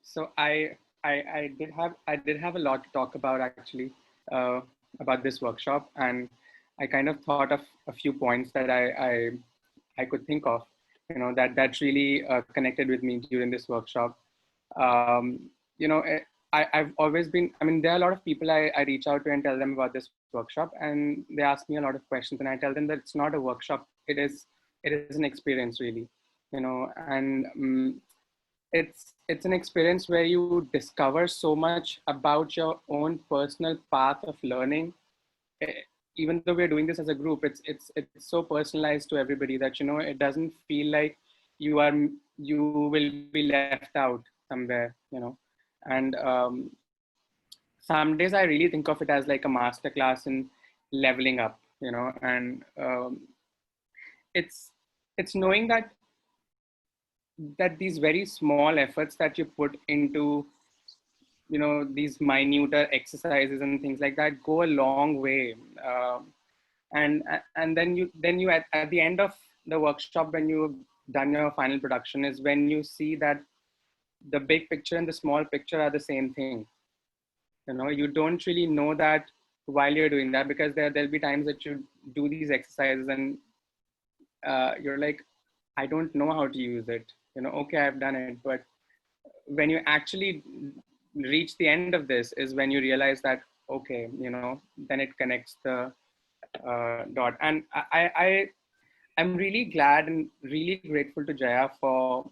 So I did have a lot to talk about actually uh, about this workshop, and I kind of thought of a few points that I could think of, that really connected with me during this workshop. You know, I've always been. I mean, there are a lot of people I reach out to and tell them about this workshop, and they ask me a lot of questions, and I tell them that it's not a workshop. It is an experience, really. And it's an experience where you discover so much about your own personal path of learning. Eh, Even though we're doing this as a group, it's so personalized to everybody that it doesn't feel like you will be left out somewhere. And some days I really think of it as like a master class in leveling up. And it's it's knowing that these very small efforts that you put into these minuter exercises and things like that go a long way. And then you at the end of the workshop, when you've done your final production, is when you see that the big picture and the small picture are the same thing. You don't really know that while you're doing that, because there'll be times that you do these exercises and you're like, I don't know how to use it. Okay, I've done it, but when you actually reach the end of this is when you realize that, okay, then it connects the dot. And I'm really glad and really grateful to Jaya for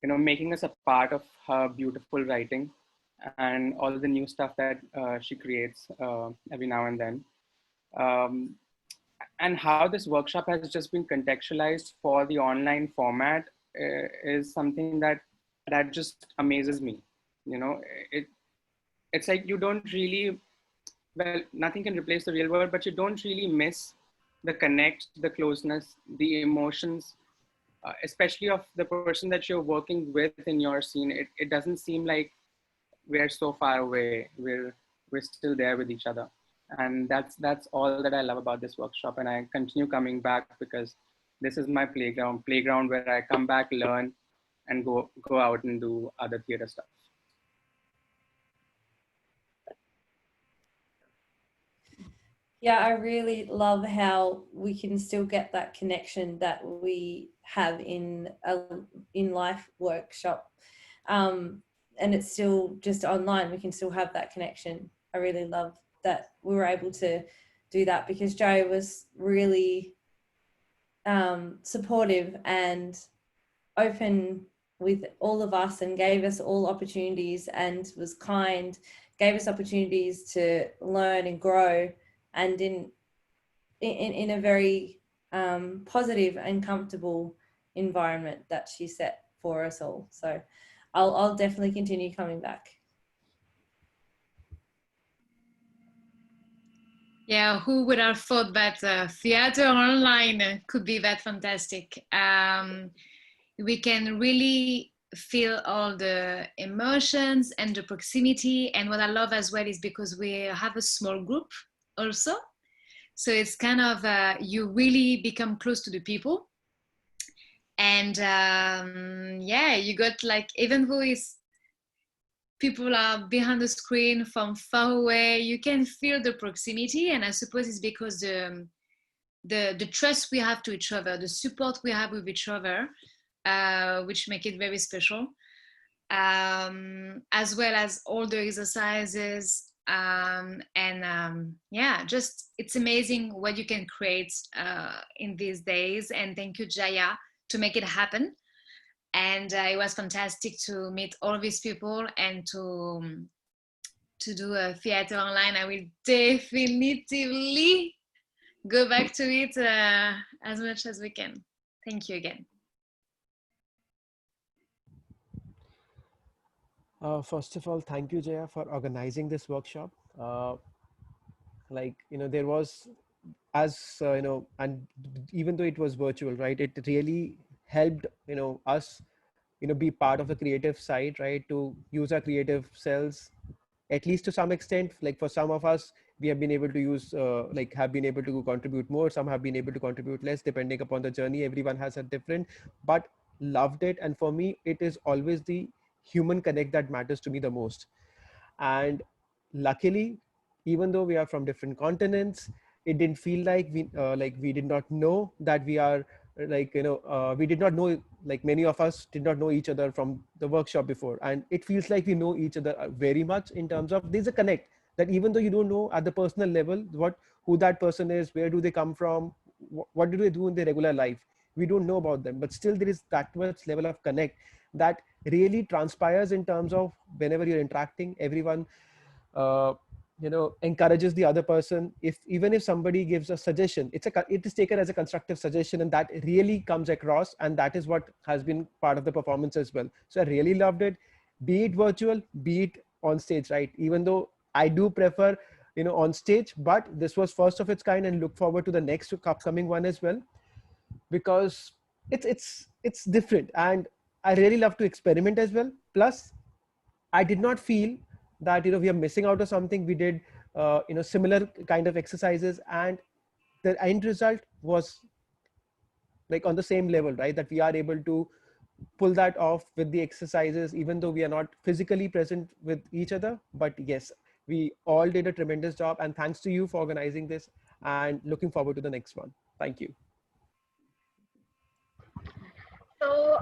making us a part of her beautiful writing and all the new stuff that she creates every now and then. um, and how this workshop has just been contextualized for the online format is something that just amazes me. you know it it's like you don't really, well, nothing can replace the real world, but you don't really miss the connect, the closeness, the emotions, especially of the person that you're working with in your scene. It doesn't seem like we're so far away. We're still there with each other. And that's all that I love about this workshop. And I continue coming back because this is my playground where I come back, learn, and go out and do other theater stuff. Yeah, I really love how we can still get that connection that we have in a in life workshop, and it's still just online. We can still have that connection. I really love that we were able to do that because Jaya was really supportive and open with all of us and gave us all opportunities and was kind, gave us opportunities to learn and grow, and in a very positive and comfortable environment that she set for us all. So I'll definitely continue coming back. Yeah, who would have thought that theater online could be that fantastic? We can really feel all the emotions and the proximity. And what I love as well is because we have a small group also. So it's kind of, you really become close to the people. And yeah, you got like, even though it's people are behind the screen from far away, you can feel the proximity. And I suppose it's because the trust we have to each other, the support we have with each other, which make it very special, as well as all the exercises. Yeah, just it's amazing what you can create in these days. And thank you, Jaya, to make it happen. And it was fantastic to meet all these people and to do a theater online. I will definitively go back to it as much as we can. Thank you again. First of all, thank you, Jaya, for organizing this workshop. There was, and even though it was virtual, right, it really helped, us, be part of the creative side, right, to use our creative selves, at least to some extent. Like for some of us, we have been able to use, have been able to contribute more. Some have been able to contribute less, depending upon the journey. Everyone has a different, but loved it. And for me, it is always the human connect that matters to me the most. And luckily, even though we are from different continents, it didn't feel like we did not know that we are we did not know, like many of us did not know each other from the workshop before, and it feels like we know each other very much, in terms of there's a connect that even though you don't know at the personal level who that person is, where do they come from, what do they do in their regular life, we don't know about them, but still there is that much level of connect that really transpires in terms of whenever you're interacting, everyone uh, encourages the other person. If even if somebody gives a suggestion, it is taken as a constructive suggestion, and that really comes across, and that is what has been part of the performance as well. So I really loved it, be it virtual, be it on stage, right? Even though I do prefer on stage, but this was first of its kind, and look forward to the next upcoming one as well, because it's different, and I really love to experiment as well. Plus, I did not feel that we are missing out on something. We did similar kind of exercises, and the end result was like on the same level, right? That we are able to pull that off with the exercises, even though we are not physically present with each other. But yes, we all did a tremendous job, and thanks to you for organizing this, and looking forward to the next one. Thank you. So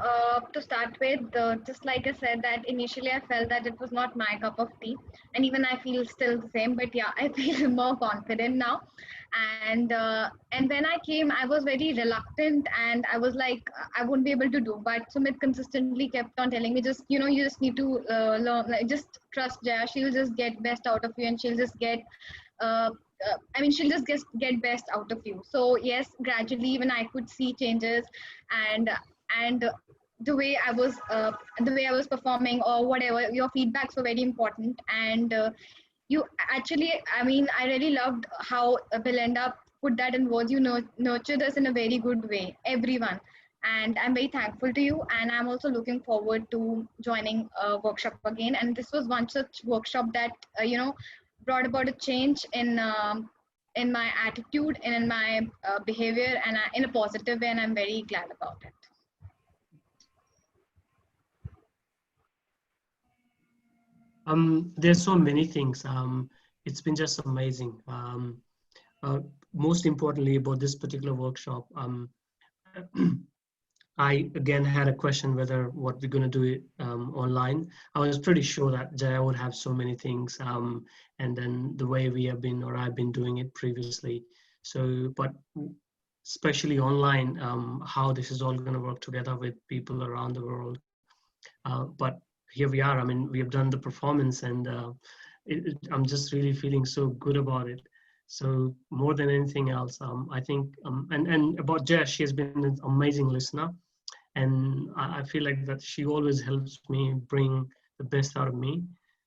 to start with, just like I said, that initially I felt that it was not my cup of tea, and even I feel still the same. But yeah, I feel more confident now. And when I came, I was very reluctant, and I was like, I won't be able to do. But Sumit consistently kept on telling me, just you just need to learn, like just trust Jaya. She'll just get best out of you, and she'll just get. She'll just get best out of you. So yes, gradually even I could see changes, and and the way I was performing or whatever, your feedbacks were very important. And you actually, I really loved how Belinda put that in words. You know, nurtured us in a very good way, everyone. And I'm very thankful to you. And I'm also looking forward to joining a workshop again. And this was one such workshop that brought about a change in my attitude and in my behavior, and in a positive way. And I'm very glad about it. There's so many things. It's been just amazing. Most importantly about this particular workshop, I again had a question whether what we're going to do it online. I was pretty sure that Jaya would have so many things, and then the way we have been, or I've been doing it previously. So, but especially online, how this is all going to work together with people around the world. But here we are. We have done the performance, and I'm just really feeling so good about it. So more than anything else, I think, and about Jess, she has been an amazing listener, and I feel like that she always helps me bring the best out of me.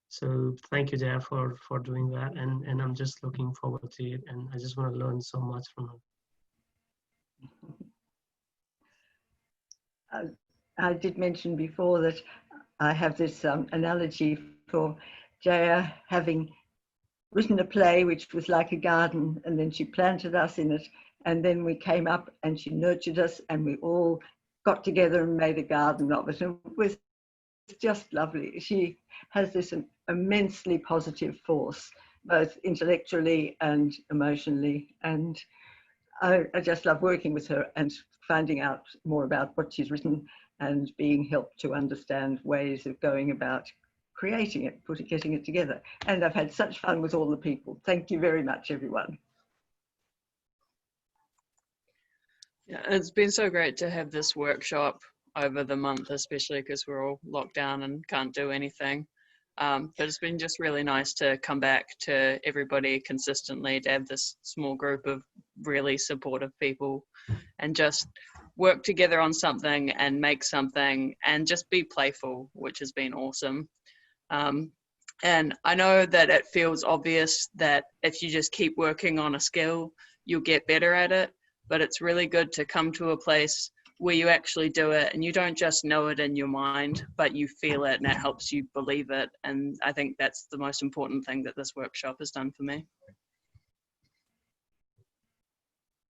So thank you, Jaya, for doing that, and I'm just looking forward to it, and I just want to learn so much from her. I did mention before that I have this analogy for Jaya having written a play which was like a garden, and then she planted us in it, and then we came up and she nurtured us, and we all got together and made a garden of it, and it was just lovely. She has this immensely positive force, both intellectually and emotionally, and I just love working with her and finding out more about what she's written, and being helped to understand ways of going about creating it, getting it together. And I've had such fun with all the people. Thank you very much, everyone. Yeah, it's been so great to have this workshop over the month, especially because we're all locked down and can't do anything. But it's been just really nice to come back to everybody consistently, to have this small group of really supportive people and just work together on something and make something and just be playful, which has been awesome. And I know that it feels obvious that if you just keep working on a skill, you'll get better at it, but it's really good to come to a place where you actually do it and you don't just know it in your mind, but you feel it and it helps you believe it. And I think that's the most important thing that this workshop has done for me.